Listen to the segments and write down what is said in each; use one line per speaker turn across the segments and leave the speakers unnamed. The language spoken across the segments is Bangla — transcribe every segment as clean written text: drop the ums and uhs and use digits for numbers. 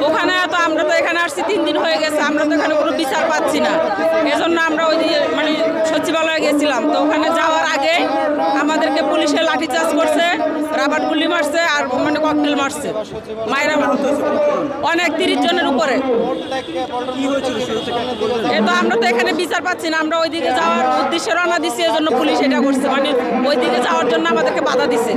ওখানে তো আমরা তো এখানে আসছি 3 দিন হয়ে গেছে, আমরা তো এখানে কোনো বিচার পাচ্ছি না। এজন্য আমরা ওই মানে সচিবালয়ে গেছিলাম, তো ওখানে যাওয়ার আগে আমাদেরকে পুলিশে লাঠিচার্জ করছে, রাবার গুলি মারছে আর মানে ককটেল মারছে, মায়েরা অনেক 30 জনের উপরে। এ তো আমরা তো এখানে বিচার পাচ্ছি না, আমরা ওইদিকে যাওয়ার উদ্দেশ্যে রওনা দিচ্ছি, এজন্য পুলিশ এটা করছে, মানে ওইদিকে যাওয়ার জন্য আমাদেরকে বাধা দিছে।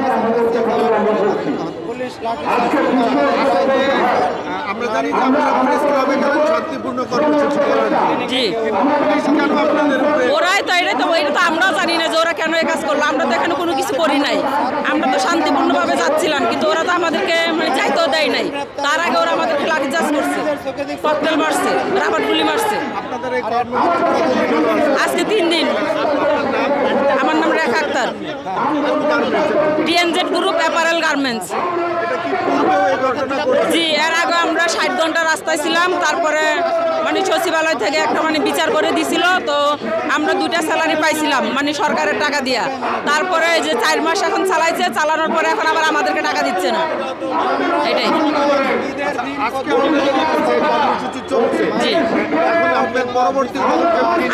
আমরা জানি যে আপনারা প্রেস ক্লাবে গেলেন শান্তিপূর্ণ কর্মসূচি করেন।
জি,
কেন আপনাদের
ওরাই তো এটা তো আমরাও জানি না যে ওরা কেন এই কাজ করলো। আমরা তো এখানে কোনো কিছু করি নাই, আমরা তো শান্তিপূর্ণভাবে যাচ্ছিলাম, কিন্তু ওরা তো আমাদেরকে মানে যাইতেও দেয় নাই। তার আগে ওরা আমাদেরকে লাঠিচার্জ করছে, ককটেল মারছে, রাবার গুলি মারছে।
আপনাদের এই কর্মসূচি
আজকে 3 দিন। আমার নাম Rekha Akter, TNZ group apparel garments. জি, এর আগে আমরা 60 ঘন্টা রাস্তায় ছিলাম, তারপরে মানে সচিবালয় থেকে একটা মানে বিচার করে দিছিল, তো আমরা 2টা স্যালারি পাইছিলাম মানে সরকারের টাকা দিয়া। তারপরে যে 4 মাস এখন চালাইছে, চালানোর পরে এখন আবার আমাদেরকে টাকা দিচ্ছে না, এটাই। জি,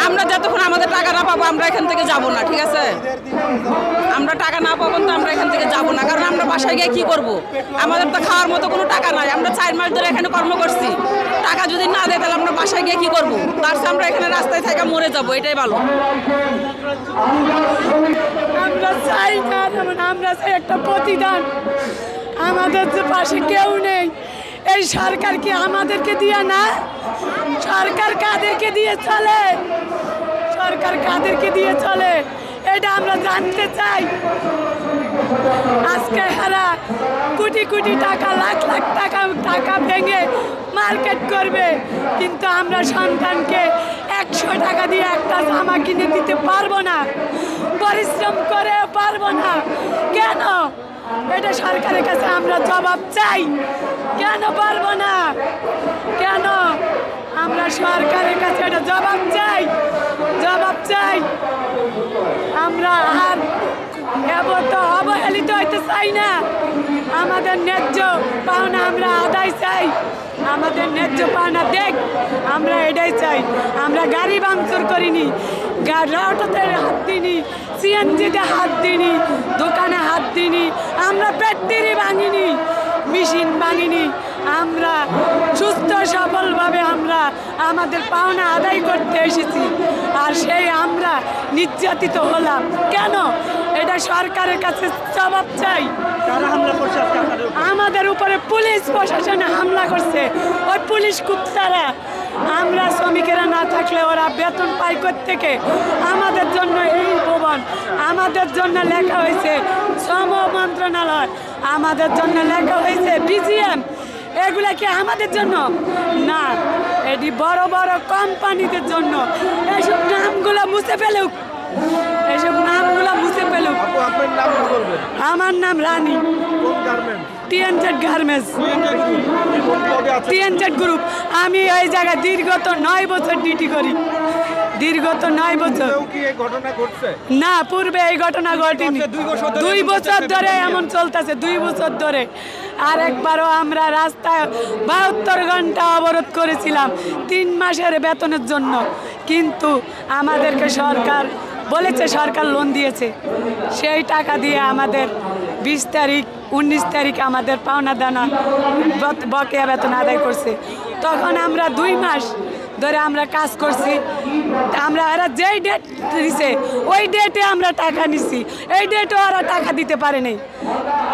আমরা যতক্ষণ আমাদের টাকা না পাবো আমরা এখান থেকে যাব না, ঠিক আছে? আমরা টাকা না পাবো তো আমরা এখান থেকে যাব না, কারণ আমরা বাসায় গিয়ে কি করব? আমাদের তো খাওয়ার মতো কোনো টাকা নাই। আমরা 4 মাস ধরে এখানে কর্ম করছি, টাকা যদি না দেয় তাহলে আমরা বাসায় গিয়ে কি করব? তার চেয়ে আমরা এখানে রাস্তায় থেকে মরে যাব, এটাই ভালো।
আমরা চাই না, আমরা চাই একটা প্রতিদান। আমাদের যে পাশে কেউ নেই, এই সরকার কি আমাদেরকে দিয়ে না? সরকার কাদেরকে দিয়ে চলে? সরকার কাদেরকে দিয়ে চলে এটা আমরা জানতে চাই। আজকে হারা কোটি কোটি টাকা, লাখ লাখ টাকা ভেঙে মার্কেট করবে, কিন্তু আমরা সন্তানকে 100 টাকা দিয়ে একটা জামা কিনে দিতে পারবো না, পরিশ্রম করে পারবো না। কেন? এটা সরকারের কাছে আমরা জবাব চাই। কেন পারবো না? কেন? আমরা সরকারের কাছে এটা জবাব চাই, জবাব চাই। আমরা আর অবহেলিত হইতে চাই না। আমাদের ন্যায্য পাওনা আমরা আদায় চাই, আমাদের ন্যায্য পাওনা দেখ, আমরা এটাই চাই। আমরা গাড়ি ভাঙচুর করিনি, অটোতে হাত দিইনি, সিএনজিতে হাত দিইনি, দোকানে হাত দিইনি, আমরা ব্যাটারি ভাঙিনি, মেশিন ভাঙিনি। আমরা সুস্থ সফলভাবে আমরা আমাদের পাওনা আদায় করতে এসেছি, আর সেই আমরা নির্যাতিত হলাম কেন? এটা সরকারের কাছে জবাব চাই। আমাদের উপরে পুলিশ প্রশাসনে হামলা করছে, ওই পুলিশ কুত্তারা। আমরা শ্রমিকেরা না থাকলে ওরা বেতন পাই থেকে। আমাদের জন্য এই ভবন, আমাদের জন্য লেখা হয়েছে শ্রম মন্ত্রণালয়, আমাদের জন্য লেখা হয়েছে BGM। এগুলা কি আমাদের জন্য না, এটি বড় বড় কোম্পানিদের জন্য। এইসব নামগুলো মুছে ফেলুক, এইসব নামগুলো মুছে ফেলুক। আমার নাম রানী, TNZ গার্মেন্টস, TNZ গ্রুপ। আমি এই জায়গায় দীর্ঘত 9 বছর ডিউটি করি, দীর্ঘত 9 বছর। না, পূর্বে এই ঘটনা ঘটেনি। 2 বছর ধরে এমন চলতেছে, 2 বছর ধরে। আর একবারও আমরা রাস্তায় 72 ঘন্টা অবরোধ করেছিলাম 3 মাসের বেতনের জন্য, কিন্তু আমাদেরকে সরকার বলেছে, সরকার লোন দিয়েছে, সেই টাকা দিয়ে আমাদের 20 তারিখ 19 তারিখ আমাদের পাওনা দানা বকেয়া বেতন আদায় করছে। তখন আমরা 2 মাস ধরে আমরা কাজ করছি। আমরা এরা যেই ডেট দিছে ওই ডেটে আমরা টাকা নিছি, এই ডেটে ওরা টাকা দিতে পারে নাই,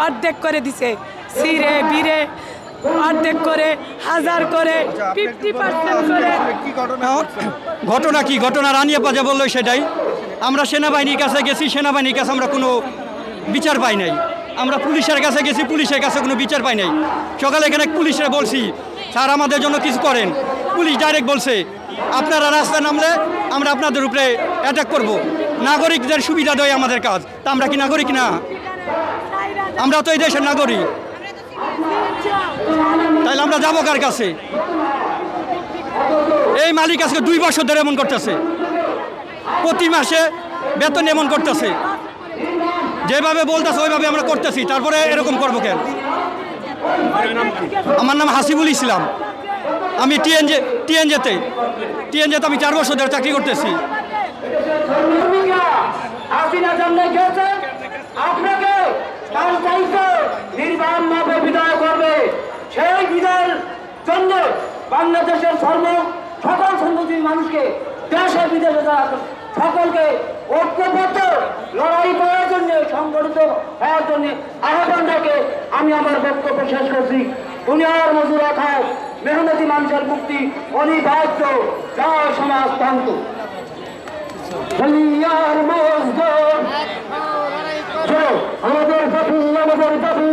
অর্ধেক করে দিছে। সিরে বিরে অর্ধেক করে, 1000 করে, 50% করে।
ঘটনা কি? ঘটনা রানী আপা যা বললো সেটাই। আমরা সেনাবাহিনীর কাছে গেছি, সেনাবাহিনীর কাছে আমরা কোনো বিচার পাই নাই। আমরা পুলিশের কাছে গেছি, পুলিশের কাছে কোনো বিচার পাই নাই। সকালে এখানে পুলিশরা বলছি স্যার আমাদের জন্য কিছু করেন। পুলিশ ডাইরেক্ট বলছে আপনারা রাস্তায় নামলে আমরা আপনাদের উপরে অ্যাটাক করব। নাগরিকদের সুবিধা দেয় আমাদের কাজ, তা আমরা কি নাগরিক না? আমরা তো এই দেশের নাগরিক, তাইলে আমরা যাবো কার কাছে? এই মালিক আজকে 2 বছর ধরে এমন করতেছে, প্রতি মাসে বেতন এমন করতেছে। যেভাবে বলতেছে ওইভাবে আমরা করতেছি, তারপরে এরকম করবো কেন? আমার নাম হাসিবুল ইসলাম। আমি টিএনজেতে আমি 4 বছর ধরে চাকরি করতেছি।
আপনাকে তার দায়িত্ব নির্বাণভাবে বিদায় করবে। সেই বিদায়ের জন্য বাংলাদেশের সকল সংগঠিত মানুষকে, দেশে বিদেশে যারা সকলকে ঐক্যবদ্ধ লড়াই করার জন্য, সংগঠিত হওয়ার জন্য আহ্বান রেখে আমি আমার বক্তব্য শেষ করছি। দুনিয়ার মজুর খায়, মেহনতি মানুষের মুক্তি অনিবার্য। জয় সমাজতন্ত্র। আমাদের দাবি, আমাদের দাবি।